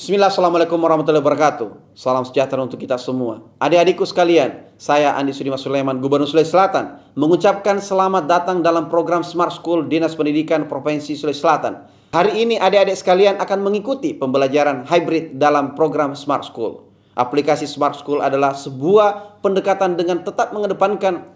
Bismillah, Assalamualaikum warahmatullahi wabarakatuh. Salam sejahtera untuk kita semua. Adik-adikku sekalian, saya Andi Sudimas Sulaiman, Gubernur Sulawesi Selatan, mengucapkan selamat datang dalam program Smart School Dinas Pendidikan Provinsi Sulawesi Selatan. Hari ini adik-adik sekalian akan mengikuti pembelajaran hybrid dalam program Smart School. Aplikasi Smart School adalah sebuah pendekatan dengan tetap mengedepankan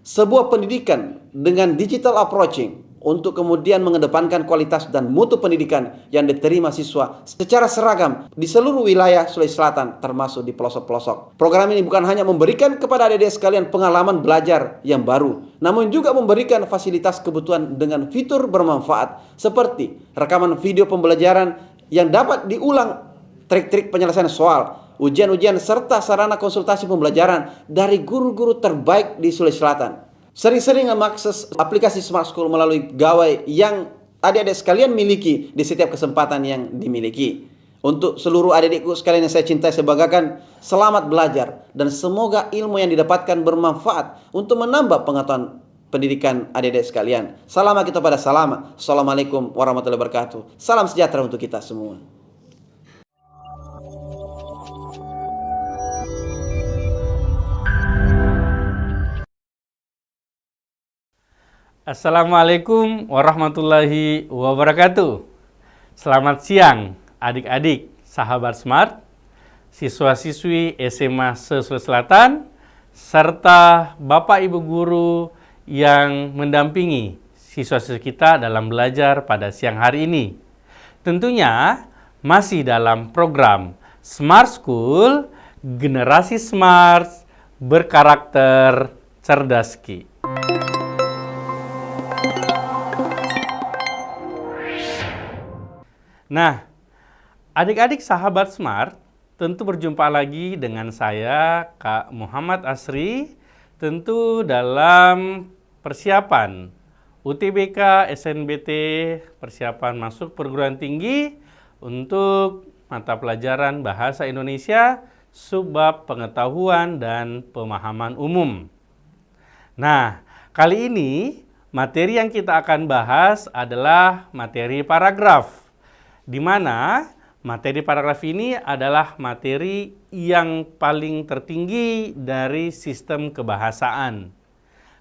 sebuah pendidikan dengan digital approaching untuk kemudian mengedepankan kualitas dan mutu pendidikan yang diterima siswa secara seragam di seluruh wilayah Sulawesi Selatan termasuk di pelosok-pelosok. Program ini bukan hanya memberikan kepada adik-adik sekalian pengalaman belajar yang baru, namun juga memberikan fasilitas kebutuhan dengan fitur bermanfaat seperti rekaman video pembelajaran yang dapat diulang, trik-trik penyelesaian soal, ujian-ujian serta sarana konsultasi pembelajaran dari guru-guru terbaik di Sulawesi Selatan. Sering-sering mengakses aplikasi Smart School melalui gawai yang adik-adik sekalian miliki di setiap kesempatan yang dimiliki. Untuk seluruh adik-adikku sekalian yang saya cintai, saya banggakan, selamat belajar dan semoga ilmu yang didapatkan bermanfaat untuk menambah pengetahuan pendidikan adik-adik sekalian. Salam kita pada salam. Assalamualaikum warahmatullahi wabarakatuh. Salam sejahtera untuk kita semua. Assalamualaikum warahmatullahi wabarakatuh. Selamat siang adik-adik sahabat Smart, siswa-siswi SMA Sulawesi Selatan, serta Bapak Ibu Guru yang mendampingi siswa-siswi kita dalam belajar pada siang hari ini. Tentunya masih dalam program Smart School, generasi smart berkarakter cerdas Ki. Nah, adik-adik sahabat Smart, tentu berjumpa lagi dengan saya, Kak Muhammad Asri, tentu dalam persiapan UTBK SNBT, persiapan masuk perguruan tinggi untuk mata pelajaran Bahasa Indonesia, subbab pengetahuan dan pemahaman umum. Nah, kali ini materi yang kita akan bahas adalah materi paragraf, di mana materi paragraf ini adalah materi yang paling tertinggi dari sistem kebahasaan.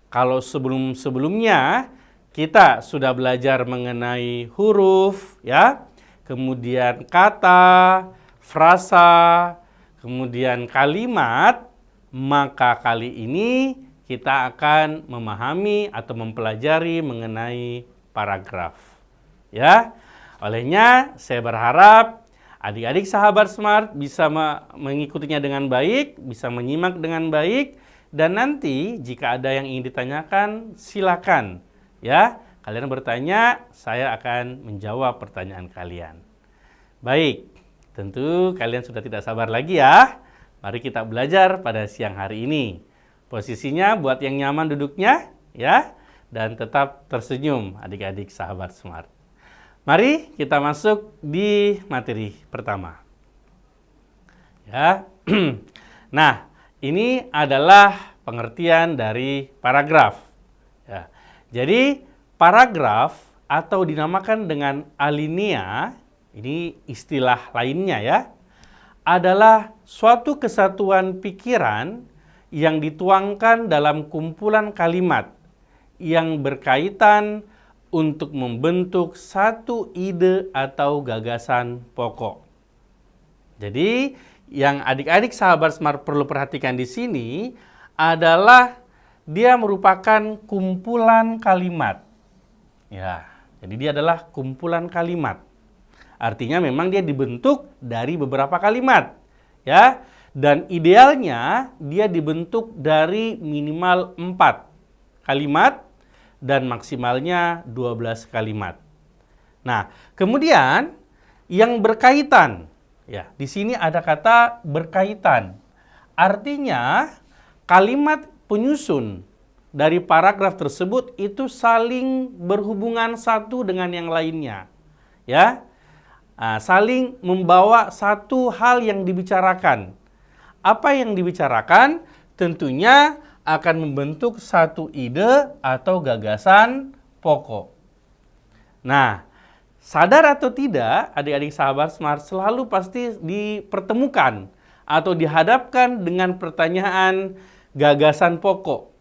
Kalau sebelum-sebelumnya kita sudah belajar mengenai huruf, ya, kemudian kata, frasa, kemudian kalimat, maka kali ini kita akan memahami atau mempelajari mengenai paragraf, ya. Olehnya, saya berharap adik-adik sahabat Smart bisa mengikutinya dengan baik, bisa menyimak dengan baik, dan nanti jika ada yang ingin ditanyakan, silakan. Ya, kalian bertanya, saya akan menjawab pertanyaan kalian. Baik, tentu kalian sudah tidak sabar lagi ya. Mari kita belajar pada siang hari ini. Posisinya buat yang nyaman duduknya, ya, dan tetap tersenyum adik-adik sahabat Smart. Mari kita masuk di materi pertama. Ya. Nah, ini adalah pengertian dari paragraf. Ya. Jadi, paragraf atau dinamakan dengan alinea, ini istilah lainnya ya, adalah suatu kesatuan pikiran yang dituangkan dalam kumpulan kalimat yang berkaitan untuk membentuk satu ide atau gagasan pokok. Jadi, yang adik-adik sahabat Smart perlu perhatikan di sini adalah dia merupakan kumpulan kalimat. Ya, jadi dia adalah kumpulan kalimat. Artinya memang dia dibentuk dari beberapa kalimat, ya. Dan idealnya dia dibentuk dari minimal 4 kalimat dan maksimalnya 12 kalimat. Nah, kemudian yang berkaitan, ya, di sini ada kata berkaitan. Artinya kalimat penyusun dari paragraf tersebut itu saling berhubungan satu dengan yang lainnya, ya. Saling membawa satu hal yang dibicarakan. Apa yang dibicarakan? Tentunya akan membentuk satu ide atau gagasan pokok. Nah, Sadar atau tidak, adik-adik sahabat Smart selalu pasti dipertemukan atau dihadapkan dengan pertanyaan gagasan pokok,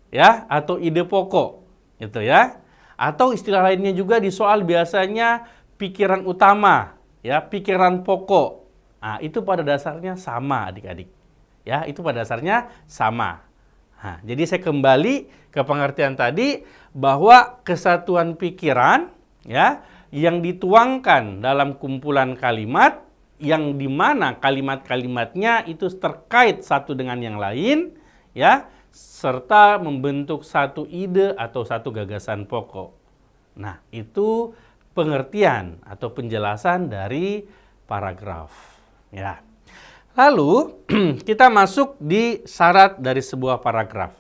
ya, atau ide pokok, gitu ya. Atau istilah lainnya juga di soal biasanya pikiran utama, ya, pikiran pokok. Nah, itu pada dasarnya sama, adik-adik. Ya, itu pada dasarnya sama. Nah, jadi saya kembali ke pengertian tadi bahwa kesatuan pikiran, ya, yang dituangkan dalam kumpulan kalimat yang dimana kalimat-kalimatnya itu terkait satu dengan yang lain, ya, serta membentuk satu ide atau satu gagasan pokok. Nah, itu pengertian atau penjelasan dari paragraf, ya. Lalu kita masuk di syarat dari sebuah paragraf.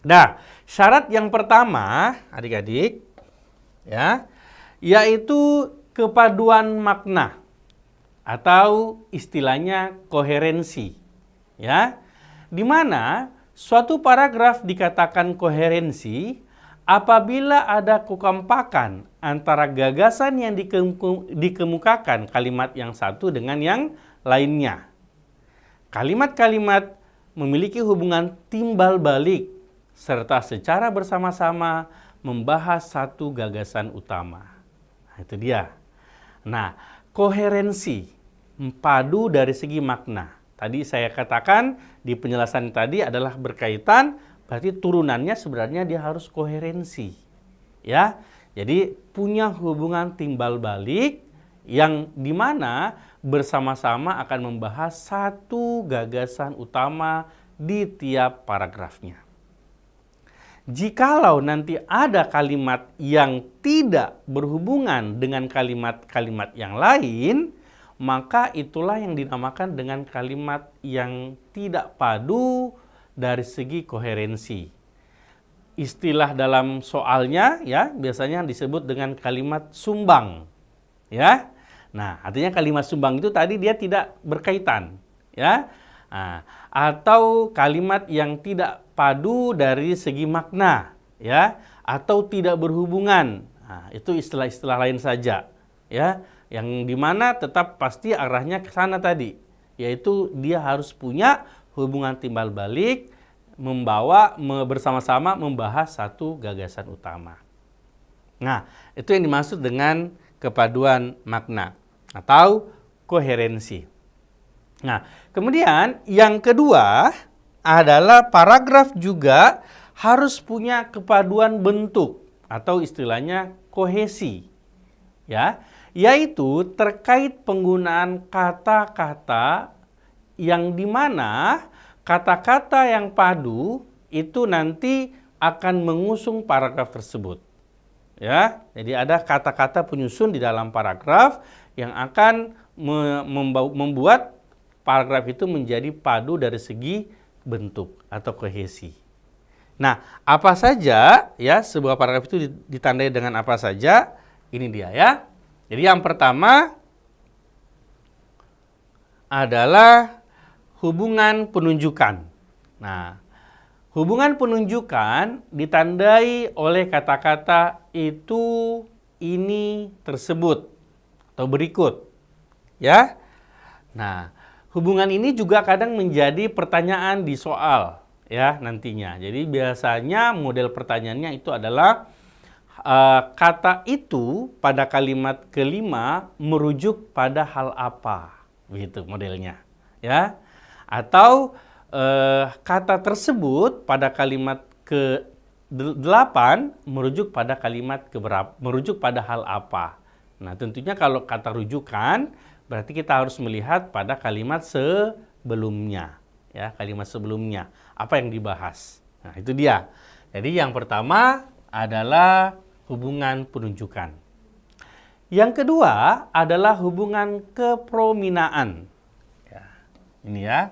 Nah, syarat yang pertama, adik-adik, ya, yaitu kepaduan makna atau istilahnya koherensi, ya. Di mana suatu paragraf dikatakan koherensi apabila ada kekompakan antara gagasan yang dikemukakan kalimat yang satu dengan yang lainnya. Kalimat-kalimat memiliki hubungan timbal balik serta secara bersama-sama membahas satu gagasan utama. Nah, itu dia. Nah, koherensi, padu dari segi makna. Tadi saya katakan di penjelasan tadi adalah berkaitan, berarti turunannya sebenarnya dia harus koherensi. Ya, jadi punya hubungan timbal balik yang dimana bersama-sama akan membahas satu gagasan utama di tiap paragrafnya. Jikalau nanti ada kalimat yang tidak berhubungan dengan kalimat-kalimat yang lain, maka itulah yang dinamakan dengan kalimat yang tidak padu dari segi koherensi. Istilah dalam soalnya, ya, biasanya disebut dengan kalimat sumbang, ya. Nah, artinya kalimat sumbang itu tadi dia tidak berkaitan, ya. Nah, atau kalimat yang tidak padu dari segi makna, ya, atau tidak berhubungan. Nah, itu istilah-istilah lain saja, ya, yang dimana tetap pasti arahnya ke sana tadi, yaitu dia harus punya hubungan timbal balik, bersama-sama membahas satu gagasan utama. Nah, itu yang dimaksud dengan kepaduan makna atau koherensi. Nah, kemudian yang kedua adalah paragraf juga harus punya kepaduan bentuk atau istilahnya kohesi, ya, yaitu terkait penggunaan kata-kata yang dimana kata-kata yang padu itu nanti akan mengusung paragraf tersebut, ya. Jadi ada kata-kata penyusun di dalam paragraf yang akan membuat paragraf itu menjadi padu dari segi bentuk atau kohesi. Nah, apa saja, ya, sebuah paragraf itu ditandai dengan apa saja? Ini dia, ya. Jadi yang pertama adalah hubungan penunjukan. Nah, hubungan penunjukan ditandai oleh kata-kata itu, ini, tersebut atau berikut, ya. Nah, hubungan ini juga kadang menjadi pertanyaan di soal, ya, nantinya. Jadi biasanya model pertanyaannya itu adalah kata itu pada kalimat kelima merujuk pada hal apa, begitu modelnya, ya. Atau kata tersebut pada kalimat ke-8 merujuk pada merujuk pada hal apa. Nah, tentunya kalau kata rujukan berarti kita harus melihat pada kalimat sebelumnya, ya, kalimat sebelumnya apa yang dibahas. Nah, itu dia. Jadi yang pertama adalah hubungan penunjukan. Yang kedua adalah hubungan keprominaan. Ya, ini ya.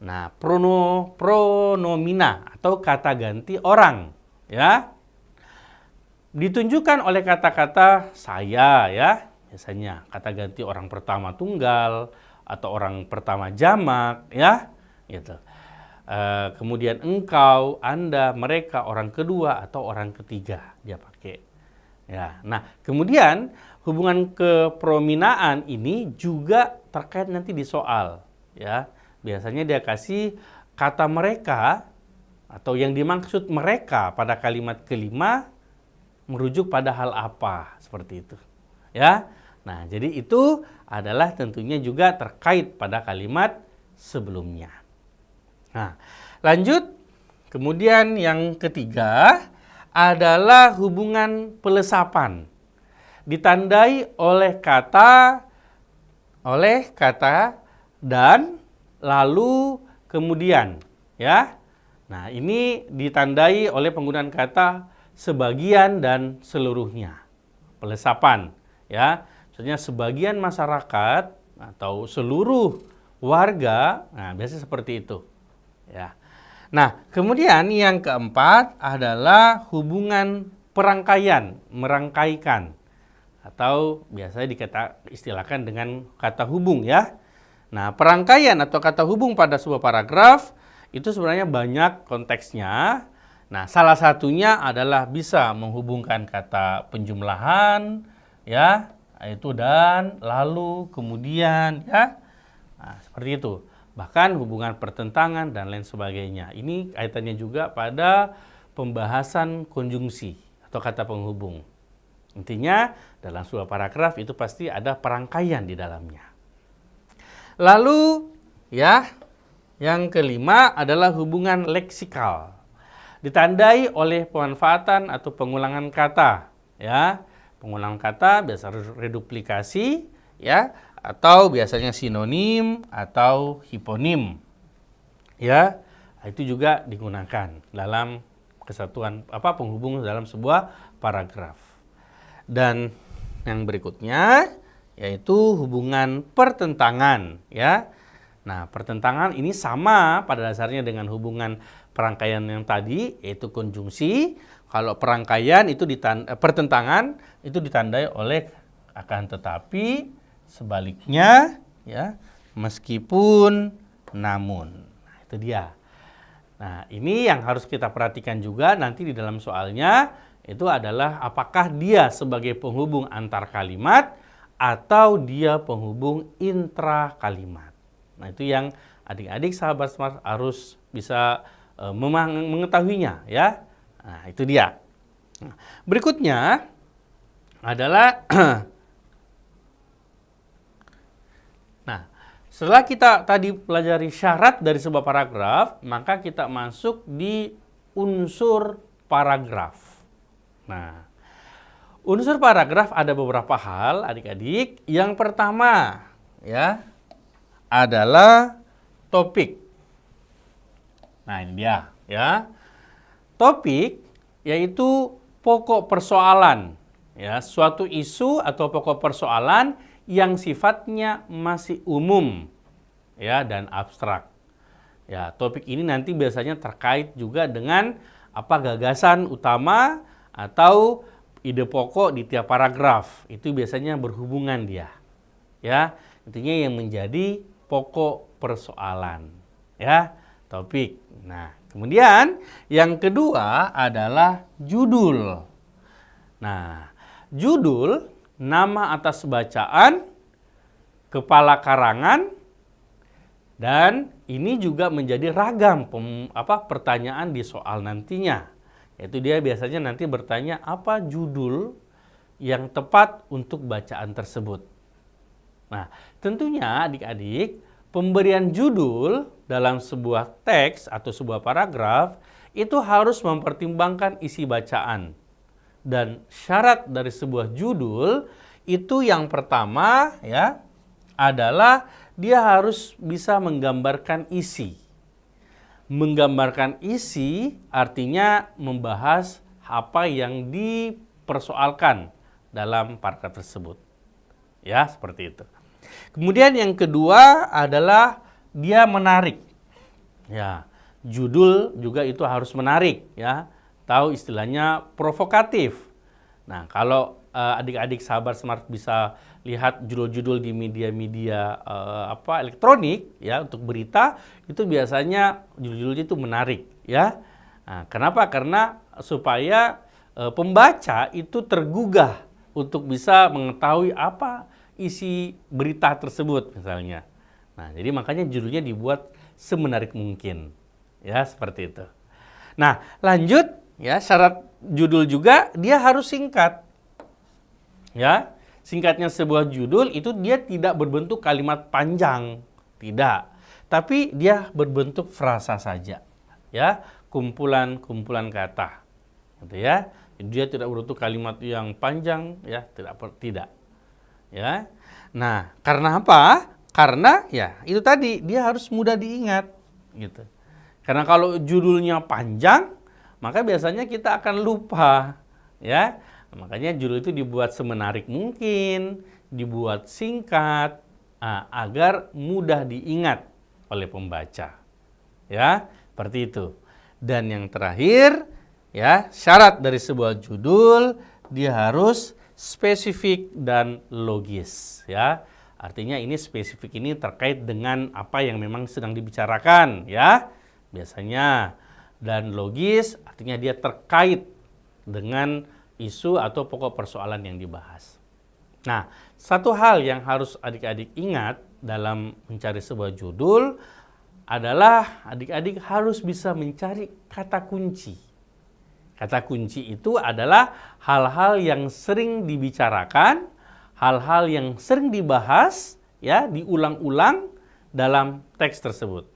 Nah, pronomina atau kata ganti orang, ya. Ditunjukkan oleh kata-kata saya, ya. Biasanya kata ganti orang pertama tunggal atau orang pertama jamak, ya, gitu. Kemudian engkau, anda, mereka, orang kedua atau orang ketiga dia pakai. Ya, nah kemudian hubungan keprominaan ini juga terkait nanti di soal, ya. Biasanya dia kasih kata mereka atau yang dimaksud mereka pada kalimat kelima merujuk pada hal apa, seperti itu. Ya. Nah, jadi itu adalah tentunya juga terkait pada kalimat sebelumnya. Nah, lanjut. Kemudian yang ketiga adalah hubungan pelesapan. Ditandai oleh kata dan, lalu, kemudian, ya. Nah, ini ditandai oleh penggunaan kata sebagian dan seluruhnya. Pelesapan, ya. Maksudnya sebagian masyarakat atau seluruh warga, nah biasanya seperti itu, ya. Nah, kemudian yang keempat adalah hubungan perangkaian, merangkaikan. Atau biasanya istilahkan dengan kata hubung, ya. Nah, perangkaian atau kata hubung pada sebuah paragraf itu sebenarnya banyak konteksnya. Nah, salah satunya adalah bisa menghubungkan kata penjumlahan, ya, itu dan, lalu, kemudian, ya. Nah, seperti itu. Bahkan hubungan pertentangan dan lain sebagainya. Ini kaitannya juga pada pembahasan konjungsi atau kata penghubung. Intinya dalam sebuah paragraf itu pasti ada perangkaian di dalamnya. Lalu ya, yang kelima adalah hubungan leksikal. Ditandai oleh pemanfaatan atau pengulangan kata, ya. Pengulangan kata biasa reduplikasi, ya, atau biasanya sinonim atau hiponim. Ya, itu juga digunakan dalam kesatuan penghubung dalam sebuah paragraf. Dan yang berikutnya yaitu hubungan pertentangan, ya. Nah, pertentangan ini sama pada dasarnya dengan hubungan perangkaian yang tadi, yaitu konjungsi. Kalau perangkaian itu pertentangan itu ditandai oleh akan tetapi, sebaliknya, ya, meskipun, namun. Nah, itu dia. Nah, ini yang harus kita perhatikan juga nanti di dalam soalnya, itu adalah apakah dia sebagai penghubung antar kalimat atau dia penghubung intra kalimat. Nah, itu yang adik-adik sahabat Smart harus bisa mengetahuinya, ya. Nah, itu dia. Nah, berikutnya adalah nah, setelah kita tadi pelajari syarat dari sebuah paragraf, maka kita masuk di unsur paragraf. Nah, unsur paragraf ada beberapa hal, adik-adik. Yang pertama, ya, adalah topik. Nah, ini dia, ya. Topik yaitu pokok persoalan, ya, suatu isu atau pokok persoalan yang sifatnya masih umum, ya, dan abstrak. Ya, topik ini nanti biasanya terkait juga dengan gagasan utama atau ide pokok di tiap paragraf. Itu biasanya berhubungan dia. Ya, intinya yang menjadi pokok persoalan, ya, topik. Nah, kemudian yang kedua adalah judul. Nah, judul nama atas bacaan, kepala karangan, dan ini juga menjadi ragam pertanyaan di soal nantinya. Yaitu dia biasanya nanti bertanya apa judul yang tepat untuk bacaan tersebut. Nah, tentunya adik-adik, pemberian judul dalam sebuah teks atau sebuah paragraf itu harus mempertimbangkan isi bacaan. Dan syarat dari sebuah judul itu yang pertama, ya, adalah dia harus bisa menggambarkan isi. Menggambarkan isi artinya membahas apa yang dipersoalkan dalam paragraf tersebut. Ya, seperti itu. Kemudian yang kedua adalah dia menarik. Ya, judul juga itu harus menarik, ya. Tahu istilahnya provokatif. Nah, kalau adik-adik sahabat Smart bisa lihat judul-judul di media-media elektronik, ya, untuk berita itu biasanya judul-judulnya itu menarik, ya. Nah, kenapa? Karena supaya pembaca itu tergugah untuk bisa mengetahui apa isi berita tersebut misalnya. Nah, jadi makanya judulnya dibuat semenarik mungkin. Ya, seperti itu. Nah, lanjut ya, syarat judul juga dia harus singkat. Ya, singkatnya sebuah judul itu dia tidak berbentuk kalimat panjang, tidak. Tapi dia berbentuk frasa saja. Ya, kumpulan-kumpulan kata. Gitu ya. Dia tidak berbentuk kalimat yang panjang, ya, tidak. Ya. Nah, karena apa? Karena ya itu tadi dia harus mudah diingat, gitu. Karena kalau judulnya panjang, maka biasanya kita akan lupa, ya. Makanya judul itu dibuat semenarik mungkin, dibuat singkat, agar mudah diingat oleh pembaca. Ya, seperti itu. Dan yang terakhir, ya, syarat dari sebuah judul dia harus spesifik dan logis, ya. Artinya ini spesifik ini terkait dengan apa yang memang sedang dibicarakan, ya. Biasanya, dan logis artinya dia terkait dengan isu atau pokok persoalan yang dibahas. Nah, satu hal yang harus adik-adik ingat dalam mencari sebuah judul adalah adik-adik harus bisa mencari kata kunci. Kata kunci itu adalah hal-hal yang sering dibicarakan, hal-hal yang sering dibahas, ya, diulang-ulang dalam teks tersebut.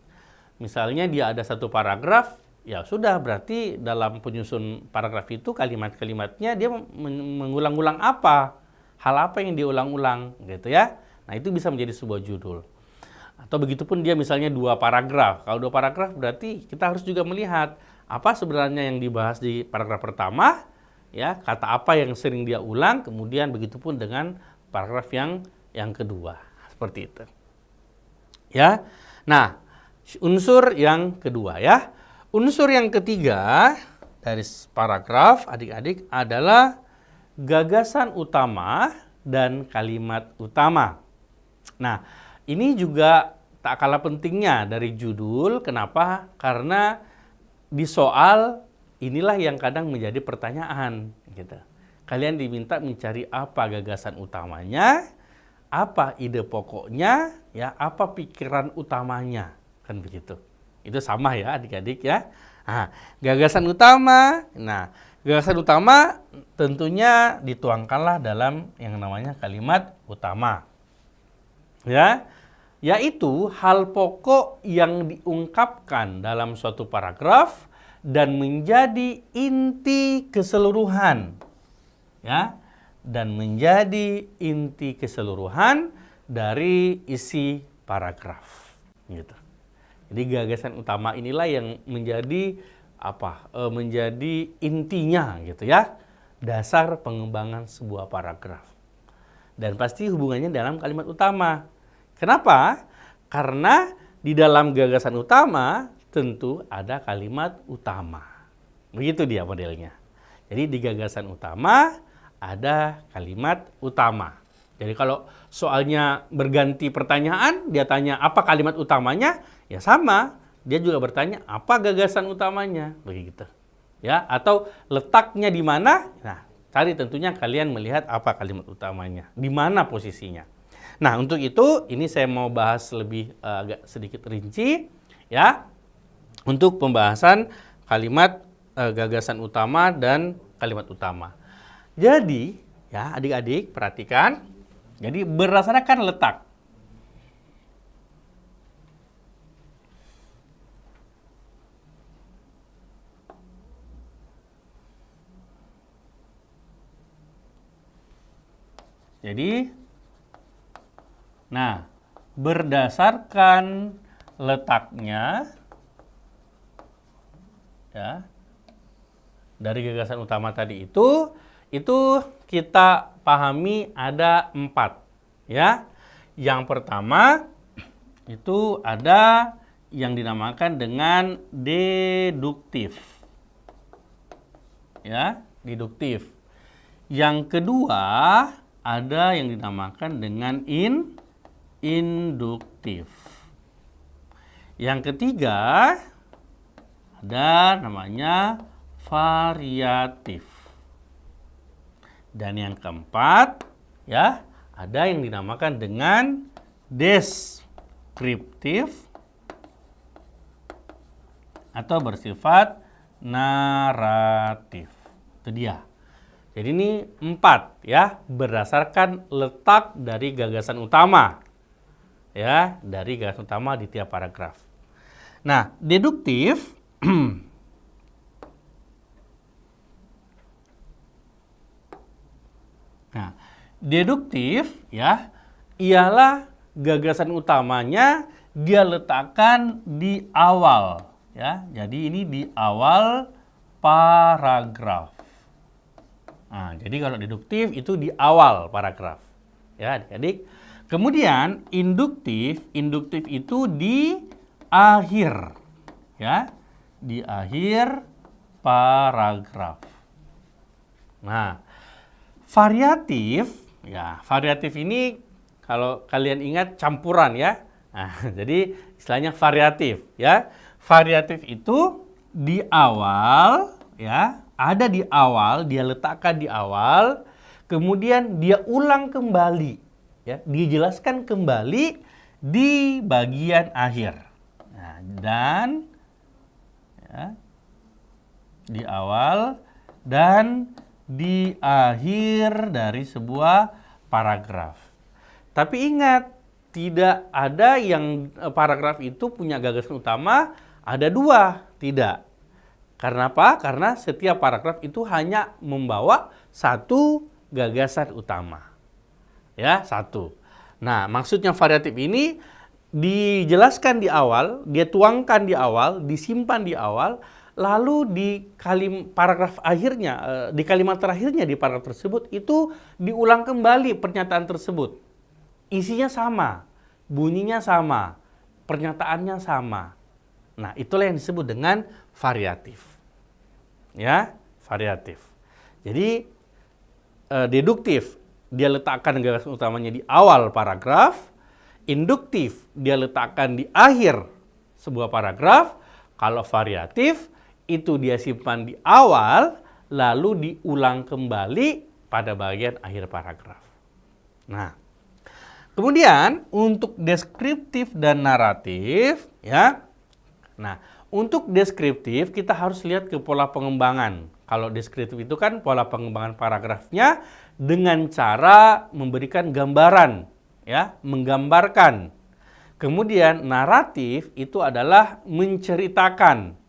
Misalnya dia ada satu paragraf, ya sudah berarti dalam penyusun paragraf itu kalimat-kalimatnya dia mengulang-ulang apa? Hal apa yang diulang-ulang, gitu ya. Nah, itu bisa menjadi sebuah judul. Atau begitupun dia misalnya 2 paragraf. Kalau 2 paragraf berarti kita harus juga melihat apa sebenarnya yang dibahas di paragraf pertama, ya, kata apa yang sering dia ulang, kemudian begitupun dengan paragraf yang kedua. Seperti itu. Ya. Nah, unsur yang kedua, ya. Unsur yang ketiga dari paragraf adik-adik adalah gagasan utama dan kalimat utama. Nah, ini juga tak kalah pentingnya dari judul. Kenapa? Karena di soal inilah yang kadang menjadi pertanyaan, gitu. Kalian diminta mencari apa gagasan utamanya, apa ide pokoknya, ya, apa pikiran utamanya. Kan begitu. Itu sama ya adik-adik ya. Nah, gagasan utama. Nah, gagasan utama tentunya dituangkanlah dalam yang namanya kalimat utama. Ya, yaitu hal pokok yang diungkapkan dalam suatu paragraf dan menjadi inti keseluruhan. Ya, dan menjadi inti keseluruhan dari isi paragraf. Gitu. Jadi gagasan utama inilah yang menjadi menjadi intinya, gitu ya, dasar pengembangan sebuah paragraf. Dan pasti hubungannya dalam kalimat utama. Kenapa? Karena di dalam gagasan utama tentu ada kalimat utama. Begitu dia modelnya. Jadi di gagasan utama ada kalimat utama. Jadi kalau soalnya berganti pertanyaan, dia tanya apa kalimat utamanya, ya sama, dia juga bertanya apa gagasan utamanya, begitu. Ya, atau letaknya di mana? Nah, tadi tentunya kalian melihat apa kalimat utamanya, di mana posisinya. Nah, untuk itu ini saya mau bahas lebih agak sedikit rinci, ya, untuk pembahasan kalimat gagasan utama dan kalimat utama. Jadi, ya adik-adik perhatikan. Jadi berdasarkan letak. Jadi, nah, berdasarkan letaknya, ya, dari gagasan utama tadi itu kita pahami ada 4, ya. Yang pertama itu ada yang dinamakan dengan deduktif, ya, deduktif. Yang kedua ada yang dinamakan dengan induktif. Yang ketiga ada namanya variatif. Dan yang keempat, ya, ada yang dinamakan dengan deskriptif atau bersifat naratif. Itu dia. Jadi ini 4 ya, berdasarkan letak dari gagasan utama. Ya, dari gagasan utama di tiap paragraf. Nah, deduktif Nah, deduktif ya, ialah gagasan utamanya dia letakkan di awal ya. Jadi ini di awal paragraf. Nah, jadi kalau deduktif itu di awal paragraf. Ya, Adik-adik. Kemudian induktif itu di akhir. Ya, di akhir paragraf. Nah, variatif ini kalau kalian ingat campuran ya. Nah, jadi istilahnya variatif ya. Variatif itu di awal ya, ada di awal, dia letakkan di awal, kemudian dia ulang kembali ya, dijelaskan kembali di bagian akhir. Nah, dan ya, di awal dan di akhir dari sebuah paragraf. Tapi ingat, tidak ada yang paragraf itu punya gagasan utama, ada 2. Tidak. Karena apa? Karena setiap paragraf itu hanya membawa 1 gagasan utama. Ya, 1. Nah, maksudnya variatif ini dijelaskan di awal, dia tuangkan di awal, disimpan di awal, lalu di paragraf akhirnya, di kalimat terakhirnya di paragraf tersebut itu diulang kembali pernyataan tersebut. Isinya sama, bunyinya sama, pernyataannya sama. Nah, itulah yang disebut dengan variatif. Ya, variatif. Jadi deduktif dia letakkan gagasan utamanya di awal paragraf, induktif dia letakkan di akhir sebuah paragraf, kalau variatif itu dia simpan di awal, lalu diulang kembali pada bagian akhir paragraf. Nah, kemudian untuk deskriptif dan naratif, ya. Nah, untuk deskriptif kita harus lihat ke pola pengembangan. Kalau deskriptif itu kan pola pengembangan paragrafnya dengan cara memberikan gambaran, ya, menggambarkan. Kemudian naratif itu adalah menceritakan.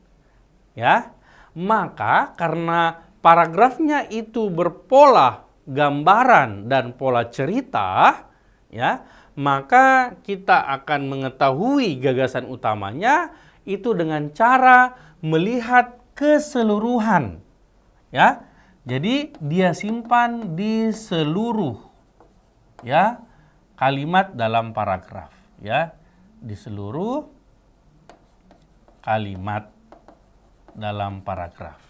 Ya, maka karena paragrafnya itu berpola gambaran dan pola cerita, ya, maka kita akan mengetahui gagasan utamanya itu dengan cara melihat keseluruhan. Ya, jadi dia simpan di seluruh ya kalimat dalam paragraf. Ya, di seluruh kalimat dalam paragraf.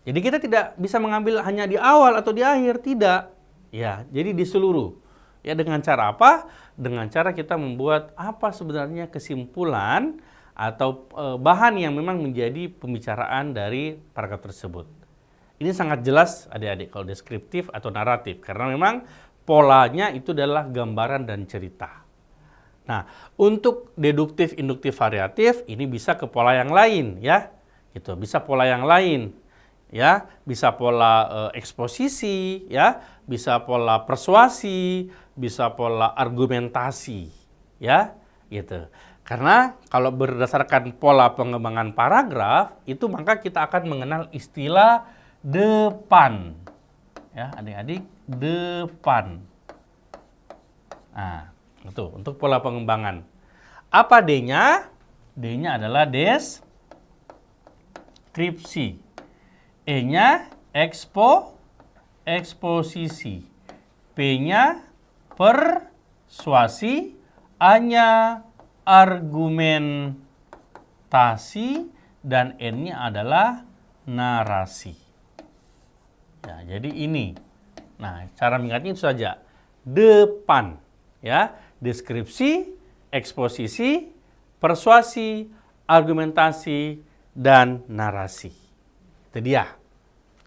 Jadi kita tidak bisa mengambil hanya di awal atau di akhir, tidak. Ya, jadi di seluruh. Ya, dengan cara apa? Dengan cara kita membuat apa sebenarnya kesimpulan atau bahan yang memang menjadi pembicaraan dari paragraf tersebut. Ini sangat jelas adik-adik kalau deskriptif atau naratif karena memang polanya itu adalah gambaran dan cerita. Nah, untuk deduktif, induktif, variatif ini bisa ke pola yang lain ya. Gitu, bisa pola yang lain. Ya, bisa pola eksposisi, ya, bisa pola persuasi, bisa pola argumentasi, ya, gitu. Karena kalau berdasarkan pola pengembangan paragraf itu maka kita akan mengenal istilah depan, ya, adik-adik, depan. Nah, itu untuk pola pengembangan. Apa D-nya? D-nya adalah deskripsi. E-nya eksposisi. P-nya persuasi. A-nya argumentasi. Dan N-nya adalah narasi. Ya, jadi ini. Nah, cara mengingatnya itu saja. Depan. Ya, deskripsi, eksposisi, persuasi, argumentasi, dan narasi. Itu dia.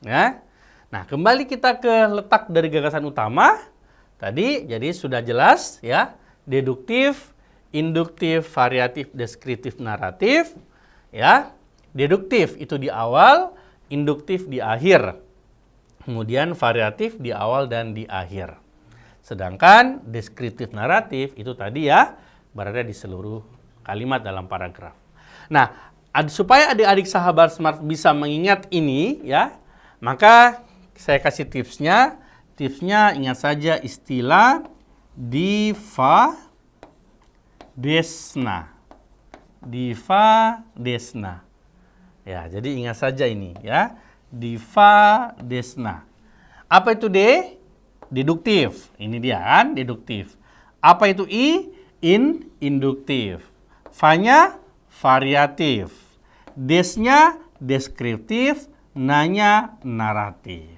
Ya. Nah, kembali kita ke letak dari gagasan utama. Tadi jadi sudah jelas ya, deduktif, induktif, variatif, deskriptif, naratif. Ya, deduktif itu di awal, induktif di akhir. Kemudian variatif di awal dan di akhir. Sedangkan deskriptif naratif itu tadi ya berada di seluruh kalimat dalam paragraf. Nah, supaya adik-adik sahabat Smart bisa mengingat ini ya, maka saya kasih tipsnya. Tipsnya ingat saja istilah diva desna. Diva desna. Ya, jadi ingat saja ini ya. Diva desna. Apa itu D? Deduktif. Ini dia kan, deduktif. Apa itu I? Induktif. Va-nya variatif. Desnya deskriptif. Nanya naratif.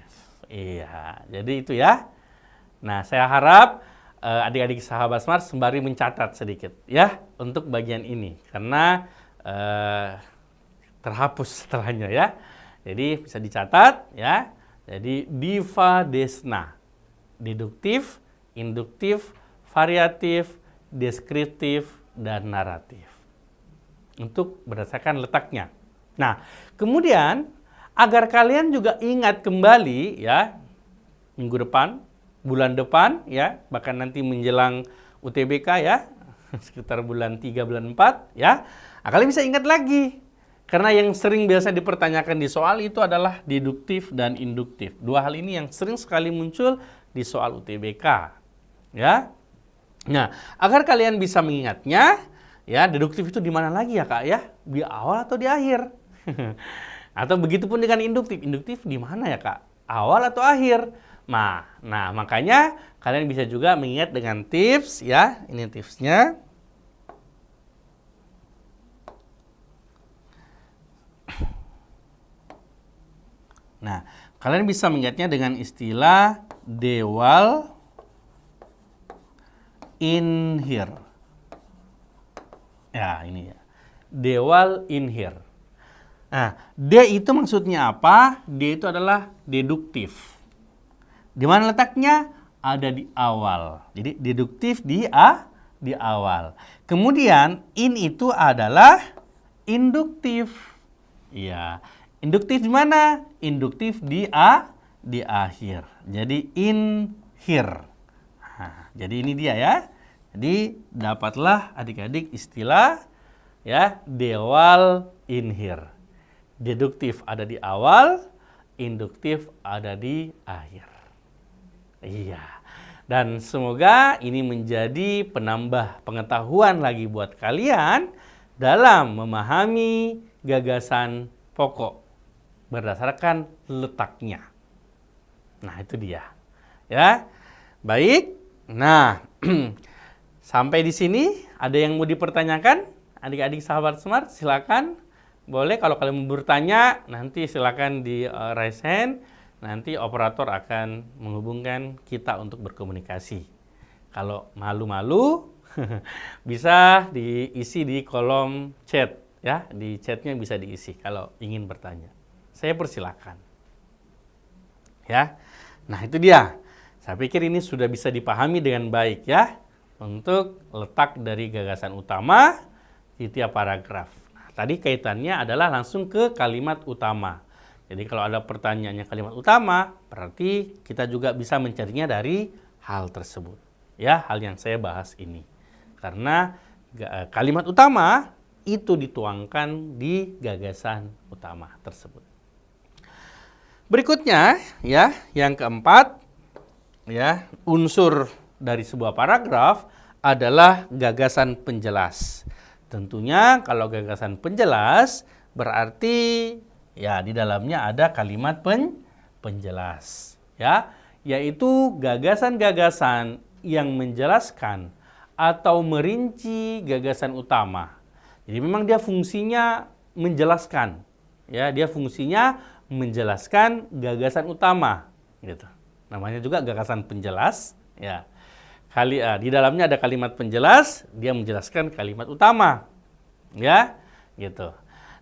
Iya, jadi itu ya. Nah, saya harap adik-adik sahabat Smart sembari mencatat sedikit ya untuk bagian ini karena terhapus setelahnya ya. Jadi bisa dicatat ya. Jadi diva desna, deduktif, induktif, variatif, deskriptif, dan naratif untuk berdasarkan letaknya. Nah, kemudian agar kalian juga ingat kembali ya, minggu depan, bulan depan ya, bahkan nanti menjelang UTBK ya, sekitar bulan 3, bulan 4 ya, kalian bisa ingat lagi. Karena yang sering biasa dipertanyakan di soal itu adalah deduktif dan induktif. Dua hal ini yang sering sekali muncul di soal UTBK. Ya. Nah, agar kalian bisa mengingatnya, ya, deduktif itu di mana lagi ya, Kak ya? Di awal atau di akhir? Atau begitu pun dengan induktif. Induktif di mana ya, Kak? Awal atau akhir? Nah, makanya kalian bisa juga mengingat dengan tips ya. Ini tipsnya. Nah, kalian bisa mengingatnya dengan istilah dewal in here. Ya, ini ya. Dewal in here. Nah, D itu maksudnya apa? D itu adalah deduktif. Di mana letaknya? Ada di awal. Jadi deduktif di awal. Kemudian in itu adalah induktif. Iya. Induktif di mana? Induktif di akhir. Jadi in here. Nah, jadi ini dia ya. Jadi dapatlah adik-adik istilah ya dewal in here. Deduktif ada di awal, induktif ada di akhir. Iya. Dan semoga ini menjadi penambah pengetahuan lagi buat kalian dalam memahami gagasan pokok berdasarkan letaknya. Nah, itu dia. Ya. Baik. Nah, sampai di sini ada yang mau dipertanyakan? Adik-adik sahabat Smart, silakan. Boleh kalau kalian mau bertanya, nanti silakan di raise hand. Nanti operator akan menghubungkan kita untuk berkomunikasi. Kalau malu-malu, bisa diisi di kolom chat. Ya, di chatnya bisa diisi kalau ingin bertanya. Saya persilakan. Ya, nah itu dia. Saya pikir ini sudah bisa dipahami dengan baik ya. Untuk letak dari gagasan utama di tiap paragraf. Tadi kaitannya adalah langsung ke kalimat utama. Jadi kalau ada pertanyaannya kalimat utama, berarti kita juga bisa mencarinya dari hal tersebut. Ya, hal yang saya bahas ini. Karena kalimat utama itu dituangkan di gagasan utama tersebut. Berikutnya, ya, yang keempat, ya, unsur dari sebuah paragraf adalah gagasan penjelas. Tentunya kalau gagasan penjelas berarti ya di dalamnya ada kalimat penjelas ya, yaitu gagasan-gagasan yang menjelaskan atau merinci gagasan utama. Jadi memang dia fungsinya menjelaskan ya, dia fungsinya menjelaskan gagasan utama gitu. Namanya juga gagasan penjelas ya. Di dalamnya ada kalimat penjelas, dia menjelaskan kalimat utama. Ya, gitu.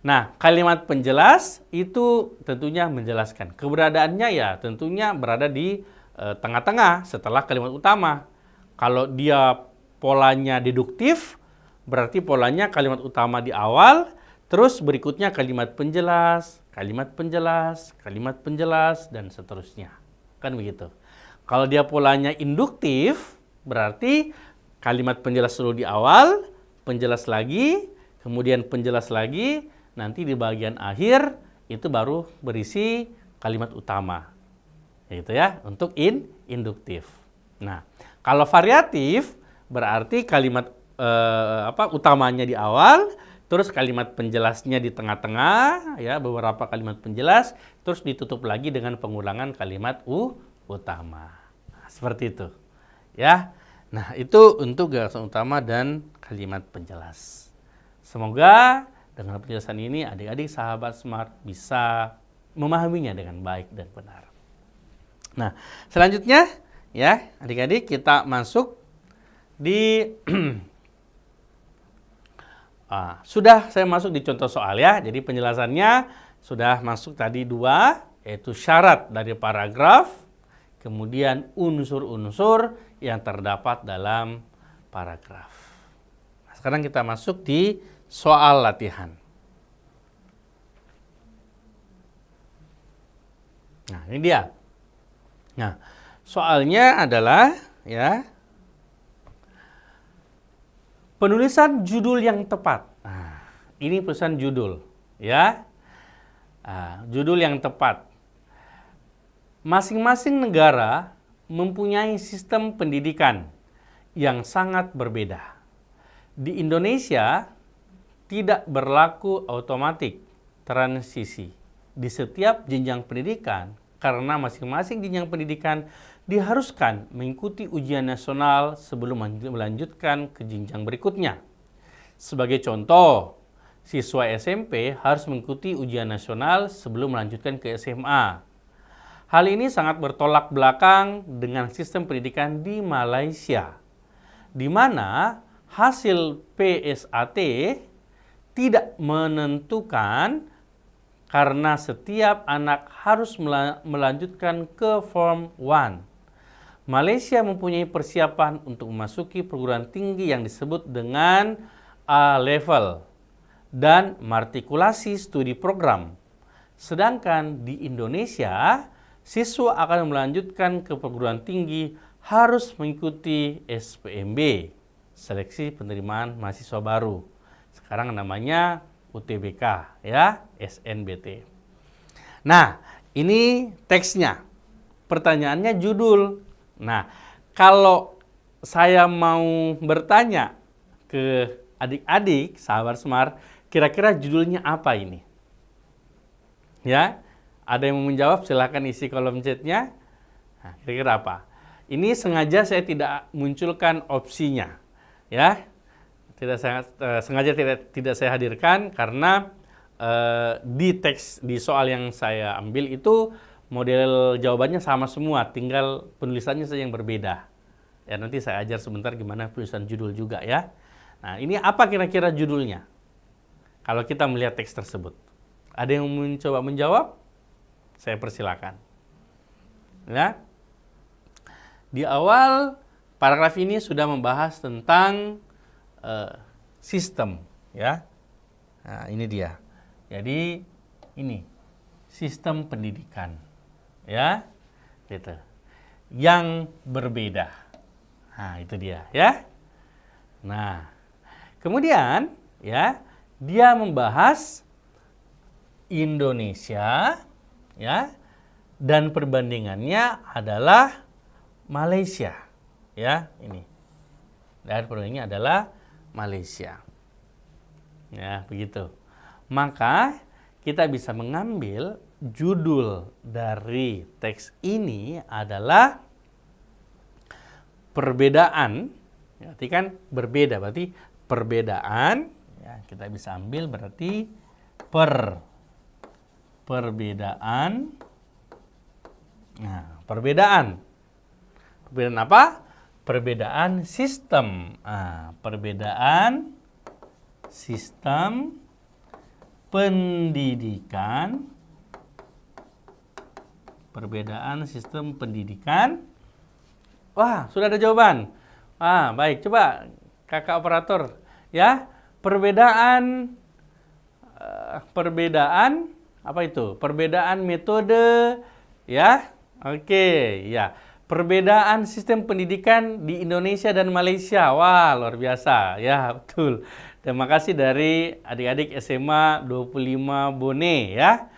Nah, kalimat penjelas itu tentunya menjelaskan. Keberadaannya ya tentunya berada di tengah-tengah setelah kalimat utama. Kalau dia polanya deduktif, berarti polanya kalimat utama di awal, terus berikutnya kalimat penjelas, kalimat penjelas, kalimat penjelas, dan seterusnya. Kan begitu. Kalau dia polanya induktif, berarti kalimat penjelas dulu di awal, penjelas lagi, kemudian penjelas lagi, nanti di bagian akhir itu baru berisi kalimat utama. Gitu ya, untuk induktif. Nah, kalau variatif berarti kalimat utamanya di awal, terus kalimat penjelasnya di tengah-tengah, ya, beberapa kalimat penjelas, terus ditutup lagi dengan pengulangan kalimat utama. Nah, seperti itu. Ya. Nah, itu untuk gagasan utama dan kalimat penjelas. Semoga dengan penjelasan ini adik-adik sahabat Smart bisa memahaminya dengan baik dan benar. Nah, selanjutnya ya, adik-adik kita masuk di sudah saya masuk di contoh soal ya. Jadi penjelasannya sudah masuk tadi 2, yaitu syarat dari paragraf, kemudian unsur-unsur yang terdapat dalam paragraf. Nah, sekarang kita masuk di soal latihan. Nah, ini dia. Nah, soalnya adalah ya penulisan judul yang tepat. Nah, ini penulisan judul ya. Judul yang tepat. Masing-masing negara mempunyai sistem pendidikan yang sangat berbeda. Di Indonesia tidak berlaku otomatik transisi di setiap jenjang pendidikan karena masing-masing jenjang pendidikan diharuskan mengikuti ujian nasional sebelum melanjutkan ke jenjang berikutnya. Sebagai contoh, siswa SMP harus mengikuti ujian nasional sebelum melanjutkan ke SMA. Hal ini sangat bertolak belakang dengan sistem pendidikan di Malaysia, di mana hasil PSAT tidak menentukan karena setiap anak harus melanjutkan ke Form 1. Malaysia mempunyai persiapan untuk memasuki perguruan tinggi yang disebut dengan A-level dan matrikulasi studi program. Sedangkan di Indonesia, siswa akan melanjutkan ke perguruan tinggi harus mengikuti SPMB, Seleksi Penerimaan Mahasiswa Baru. Sekarang namanya UTBK ya, SNBT. Nah, ini teksnya. Pertanyaannya judul. Nah, kalau saya mau bertanya ke adik-adik sahabat Smart, kira-kira judulnya apa ini? Ya, ada yang mau menjawab? Silahkan isi kolom chatnya. Nah, kira-kira apa? Ini sengaja saya tidak munculkan opsinya, ya. Sengaja tidak saya hadirkan karena di teks di soal yang saya ambil itu model jawabannya sama semua, tinggal penulisannya saja yang berbeda. Ya, nanti saya ajar sebentar gimana penulisan judul juga ya. Nah, ini apa kira-kira judulnya? Kalau kita melihat teks tersebut. Ada yang mencoba menjawab? Saya persilakan. Ya. Di awal paragraf ini sudah membahas tentang sistem, ya. Nah, ini dia. Jadi ini sistem pendidikan, ya, gitu. Yang berbeda. Nah, itu dia, ya. Nah, kemudian, ya, dia membahas Indonesia, ya, dan perbandingannya adalah Malaysia, ya, ini. Dan perbandingannya adalah Malaysia. Ya, begitu. Maka kita bisa mengambil judul dari teks ini adalah perbedaan. Ya, berarti kan berbeda, berarti perbedaan. Ya, kita bisa ambil berarti perbedaan. Nah, perbedaan. Perbedaan apa? Perbedaan sistem. Perbedaan sistem pendidikan, perbedaan sistem pendidikan. Wah, sudah ada jawaban. Baik, coba kakak operator, ya. Perbedaan apa itu? Perbedaan metode, ya. Oke, ya. Perbedaan sistem pendidikan di Indonesia dan Malaysia. Wah, luar biasa. Ya, betul. Terima kasih dari adik-adik SMA 25 Bone, ya.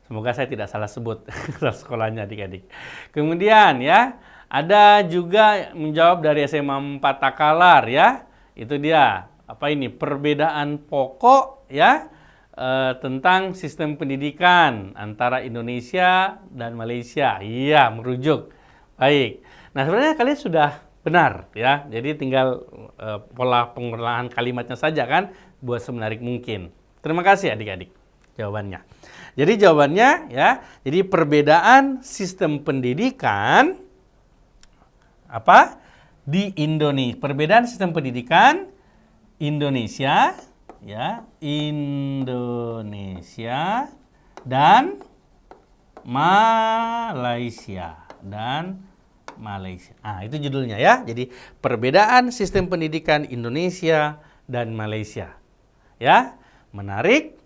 Semoga saya tidak salah sebut sekolahnya adik-adik. Kemudian, ya. Ada juga menjawab dari SMA 4 Takalar, ya. Itu dia. Apa ini? Perbedaan pokok, ya, tentang sistem pendidikan antara Indonesia dan Malaysia. Iya, merujuk. Baik. Nah, sebenarnya kalian sudah benar, ya. Jadi tinggal pola pengolahan kalimatnya saja kan buat semenarik mungkin. Terima kasih adik-adik jawabannya. Jadi jawabannya, ya. Jadi perbedaan sistem pendidikan apa? Di Indonesia. Perbedaan sistem pendidikan Indonesia, ya, Indonesia dan Malaysia itu judulnya, ya. Jadi perbedaan sistem pendidikan Indonesia dan Malaysia. Ya, menarik,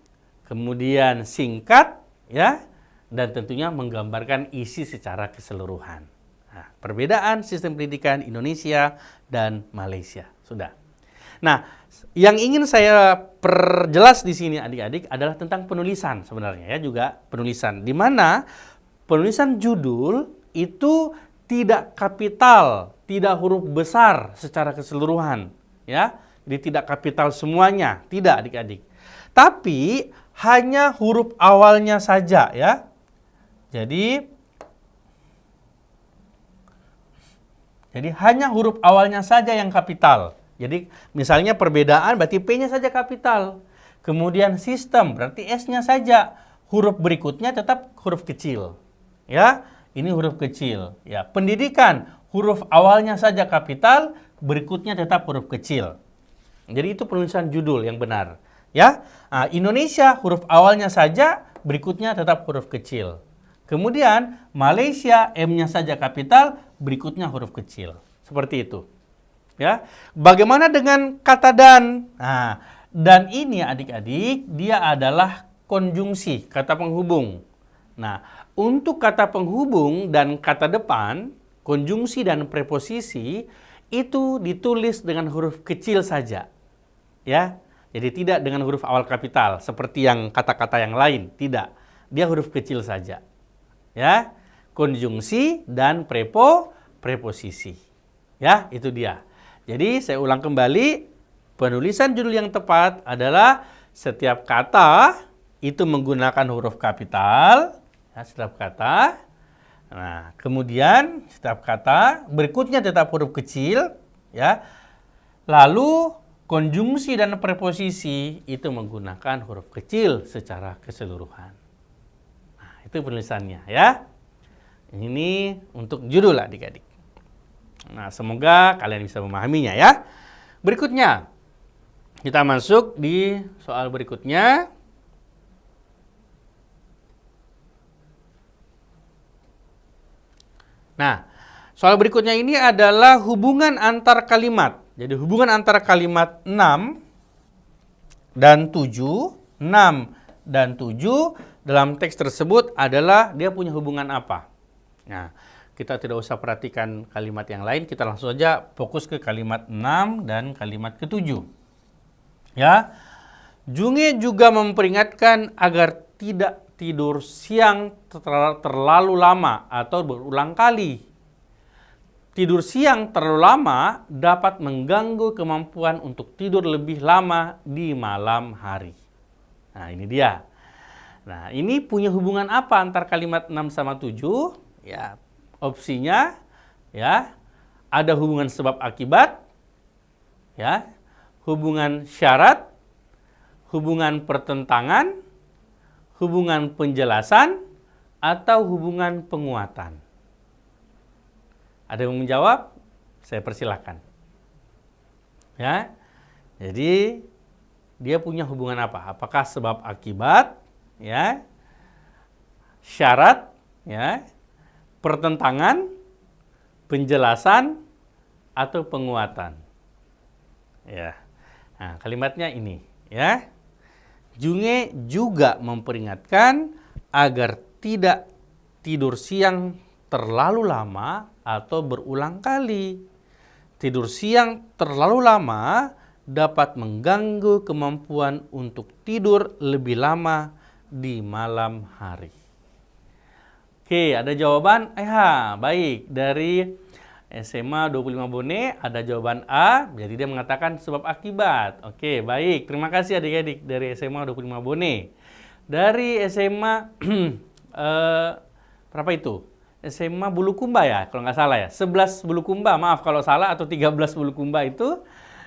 kemudian singkat, ya, dan tentunya menggambarkan isi secara keseluruhan. Nah, perbedaan sistem pendidikan Indonesia dan Malaysia. Sudah. Nah, yang ingin saya perjelas di sini adik-adik adalah tentang penulisan sebenarnya, ya, juga penulisan. Di mana penulisan judul itu tidak kapital, tidak huruf besar secara keseluruhan, ya. Jadi tidak kapital semuanya, tidak adik-adik. Tapi hanya huruf awalnya saja, ya. Jadi hanya huruf awalnya saja yang kapital. Jadi misalnya perbedaan berarti P-nya saja kapital. Kemudian sistem berarti S-nya saja. Huruf berikutnya tetap huruf kecil. Ya, ini huruf kecil. Ya, pendidikan huruf awalnya saja kapital, berikutnya tetap huruf kecil. Jadi itu penulisan judul yang benar. Ya, Indonesia huruf awalnya saja, berikutnya tetap huruf kecil. Kemudian Malaysia M-nya saja kapital, berikutnya huruf kecil. Seperti itu. Ya. Bagaimana dengan kata dan? Nah, dan ini adik-adik dia adalah konjungsi, kata penghubung. Nah, untuk kata penghubung dan kata depan, konjungsi dan preposisi itu ditulis dengan huruf kecil saja. Ya. Jadi tidak dengan huruf awal kapital seperti yang kata-kata yang lain, tidak. Dia huruf kecil saja. Ya, konjungsi dan preposisi. Ya, itu dia. Jadi saya ulang kembali, penulisan judul yang tepat adalah setiap kata itu menggunakan huruf kapital, ya, setiap kata. Nah, kemudian setiap kata berikutnya tetap huruf kecil, ya. Lalu konjungsi dan preposisi itu menggunakan huruf kecil secara keseluruhan. Itu penulisannya, ya. Ini untuk judul adik-adik. Nah, semoga kalian bisa memahaminya, ya. Berikutnya, kita masuk di soal berikutnya. Nah, soal berikutnya ini adalah hubungan antar kalimat. Jadi hubungan antara kalimat 6 dan 7, 6 dan 7 dalam teks tersebut adalah dia punya hubungan apa. Nah, kita tidak usah perhatikan kalimat yang lain, kita langsung saja fokus ke kalimat 6 dan kalimat ke-7. Ya. Junge juga memperingatkan agar tidak tidur siang terlalu lama atau berulang kali. Tidur siang terlalu lama dapat mengganggu kemampuan untuk tidur lebih lama di malam hari. Nah, ini dia. Nah, ini punya hubungan apa antar kalimat 6 sama 7? Ya, opsinya, ya, ada hubungan sebab akibat, ya, hubungan syarat, hubungan pertentangan, hubungan penjelasan, atau hubungan penguatan. Ada yang menjawab? Saya persilahkan. Ya, jadi dia punya hubungan apa? Apakah sebab akibat, ya, syarat, ya, pertentangan, penjelasan, atau penguatan. Ya. Nah, kalimatnya ini, ya. Junge juga memperingatkan agar tidak tidur siang terlalu lama atau berulang kali. Tidur siang terlalu lama dapat mengganggu kemampuan untuk tidur lebih lama di malam hari. Oke, ada jawaban? Baik. Dari SMA 25 Bone ada jawaban A, jadi dia mengatakan sebab akibat. Oke, baik. Terima kasih adik-adik dari SMA 25 Bone. Dari SMA berapa itu? SMA Bulukumba ya, kalau nggak salah ya. 11 Bulukumba, maaf kalau salah, atau 13 Bulukumba itu,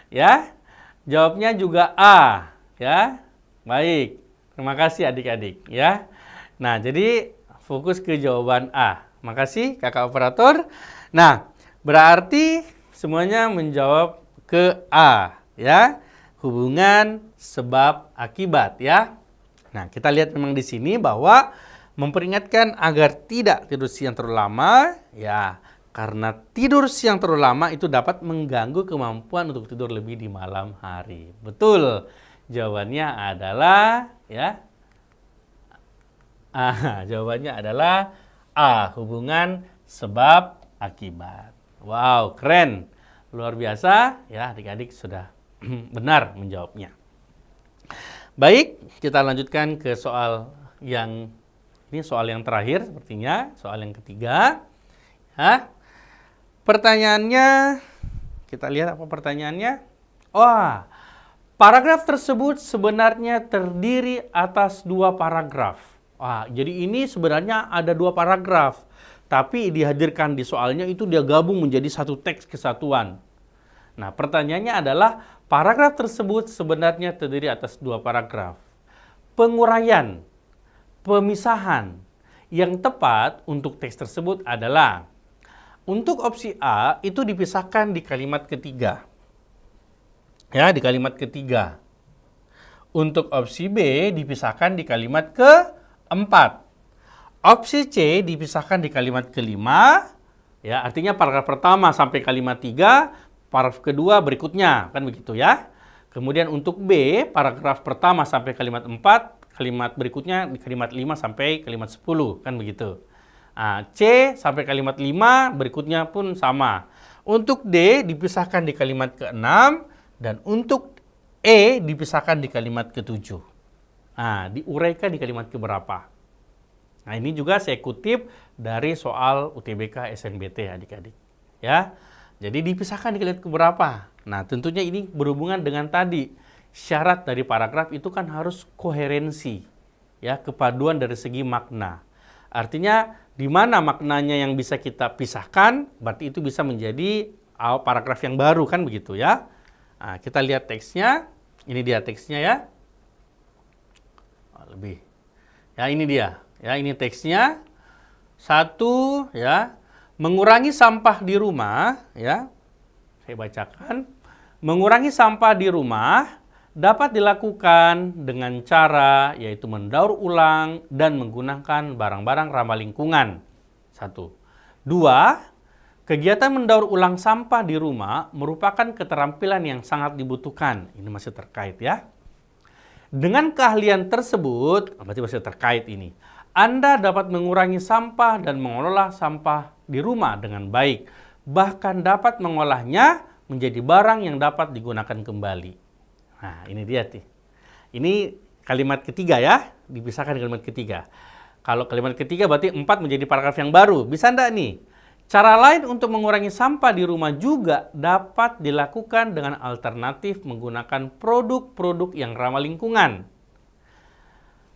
ya. Jawabnya juga A, ya. Baik. Terima kasih adik-adik, ya. Nah, jadi fokus ke jawaban A. Makasih kakak operator. Nah, berarti semuanya menjawab ke A, ya. Hubungan sebab akibat, ya. Nah, kita lihat memang di sini bahwa memperingatkan agar tidak tidur siang terlalu lama, ya. Karena tidur siang terlalu lama itu dapat mengganggu kemampuan untuk tidur lebih di malam hari. Betul. Jawabannya adalah, ya. Jawabannya adalah A, hubungan sebab akibat. Wow, keren. Luar biasa, ya, adik-adik sudah benar menjawabnya. Baik, kita lanjutkan ke soal yang ini, soal yang terakhir sepertinya, soal yang ketiga. Pertanyaannya, kita lihat apa pertanyaannya. Paragraf tersebut sebenarnya terdiri atas 2 paragraf. Jadi ini sebenarnya ada 2 paragraf. Tapi dihadirkan di soalnya itu dia gabung menjadi satu teks kesatuan. Nah, pertanyaannya adalah paragraf tersebut sebenarnya terdiri atas 2 paragraf. Penguraian, pemisahan yang tepat untuk teks tersebut adalah untuk opsi A itu dipisahkan di kalimat ketiga. Ya, di kalimat ketiga. Untuk opsi B dipisahkan di kalimat keempat. Opsi C dipisahkan di kalimat kelima, ya, artinya paragraf pertama sampai kalimat 3, paragraf kedua berikutnya, kan begitu ya. Kemudian untuk B, paragraf pertama sampai kalimat 4, kalimat berikutnya di kalimat 5 sampai kalimat 10, kan begitu. C sampai kalimat 5, berikutnya pun sama. Untuk D dipisahkan di kalimat ke-6, dan untuk E dipisahkan di kalimat ke-7. Diuraikan di kalimat keberapa. Nah, ini juga saya kutip dari soal UTBK SNBT adik-adik. Ya. Jadi dipisahkan di kalimat keberapa. Nah, tentunya ini berhubungan dengan tadi. Syarat dari paragraf itu kan harus koherensi. Ya, kepaduan dari segi makna. Artinya di mana maknanya yang bisa kita pisahkan, berarti itu bisa menjadi paragraf yang baru, kan begitu ya. Nah, kita lihat teksnya. Ini dia teksnya ya. Lebih. Ya, ini dia. Ya, ini teksnya. 1, ya, mengurangi sampah di rumah, ya. Saya bacakan. Mengurangi sampah di rumah dapat dilakukan dengan cara yaitu mendaur ulang dan menggunakan barang-barang ramah lingkungan. 1. 2, kegiatan mendaur ulang sampah di rumah merupakan keterampilan yang sangat dibutuhkan. Ini masih terkait ya. Dengan keahlian tersebut, berarti masih terkait ini. Anda dapat mengurangi sampah dan mengelola sampah di rumah dengan baik. Bahkan dapat mengolahnya menjadi barang yang dapat digunakan kembali. Nah, ini dia. Ini kalimat ketiga ya. Dipisahkan di kalimat ketiga. Kalau kalimat ketiga berarti 4 menjadi paragraf yang baru. Bisa enggak nih? Cara lain untuk mengurangi sampah di rumah juga dapat dilakukan dengan alternatif menggunakan produk-produk yang ramah lingkungan.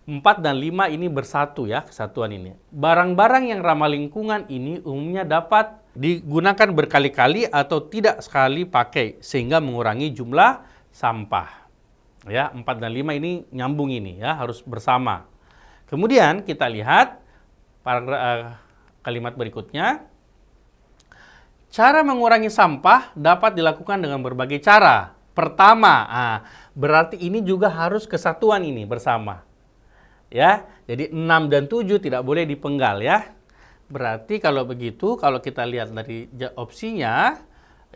4 dan 5 ini bersatu ya, kesatuan ini. Barang-barang yang ramah lingkungan ini umumnya dapat digunakan berkali-kali atau tidak sekali pakai sehingga mengurangi jumlah sampah. Ya, 4 dan 5 ini nyambung ini ya, harus bersama. Kemudian kita lihat kalimat berikutnya. Cara mengurangi sampah dapat dilakukan dengan berbagai cara. pertama. Berarti ini juga harus kesatuan ini bersama. Ya, jadi 6 dan 7 tidak boleh dipenggal ya. Berarti kalau begitu, kalau kita lihat dari opsinya,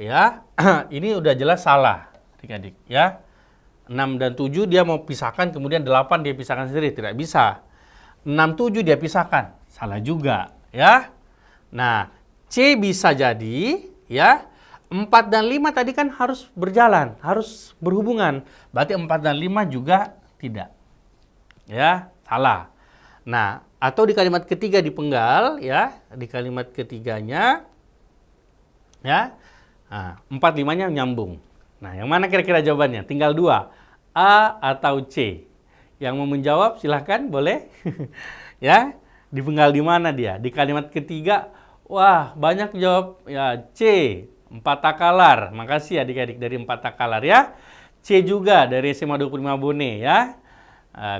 ya, ini udah jelas salah, adik-adik, ya. 6 dan 7 dia mau pisahkan, kemudian 8 dia pisahkan sendiri, tidak bisa. 6, 7 dia pisahkan, salah juga, ya. Nah, C bisa jadi, ya. 4 dan 5 tadi kan harus berjalan, harus berhubungan. Berarti 4 dan 5 juga tidak. Ya, salah. Nah, atau di kalimat ketiga dipenggal, ya, di kalimat ketiganya, ya, 4-5-nya nyambung. Nah, yang mana kira-kira jawabannya? Tinggal 2, A atau C. Yang mau menjawab silahkan, boleh. Ya, dipenggal di mana dia? Di kalimat ketiga, wah, banyak jawab, ya, C, 4 takalar. Makasih adik-adik dari 4 takalar, ya. C juga dari SMA 25 Bone, ya.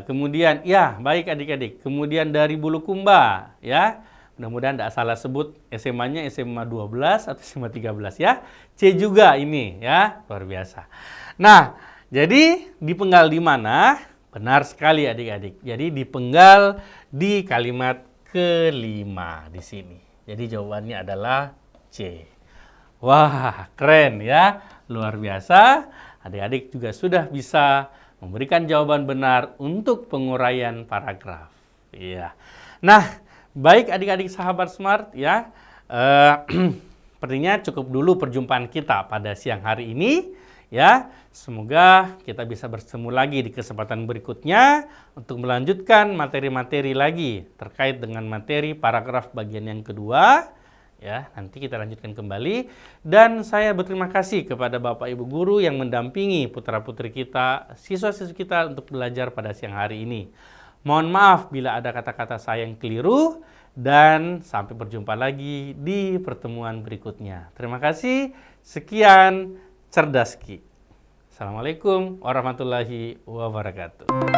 Kemudian, ya, baik adik-adik. Kemudian dari Bulukumba, ya. Mudah-mudahan tidak salah sebut SMA-nya SMA 12 atau SMA 13, ya. C juga ini, ya. Luar biasa. Nah, jadi dipenggal di mana? Benar sekali adik-adik. Jadi dipenggal di kalimat kelima di sini. Jadi jawabannya adalah C. Wah, keren ya. Luar biasa. Adik-adik juga sudah bisa memberikan jawaban benar untuk penguraian paragraf. Iya. Nah, baik adik-adik sahabat Smart ya. Sepertinya cukup dulu perjumpaan kita pada siang hari ini ya. Semoga kita bisa bertemu lagi di kesempatan berikutnya untuk melanjutkan materi-materi lagi terkait dengan materi paragraf bagian yang kedua. Ya, nanti kita lanjutkan kembali. Dan saya berterima kasih kepada Bapak Ibu Guru yang mendampingi putra-putri kita, siswa-siswi kita untuk belajar pada siang hari ini. Mohon maaf bila ada kata-kata saya yang keliru dan sampai berjumpa lagi di pertemuan berikutnya. Terima kasih. Sekian, Cerdaski. Assalamualaikum warahmatullahi wabarakatuh.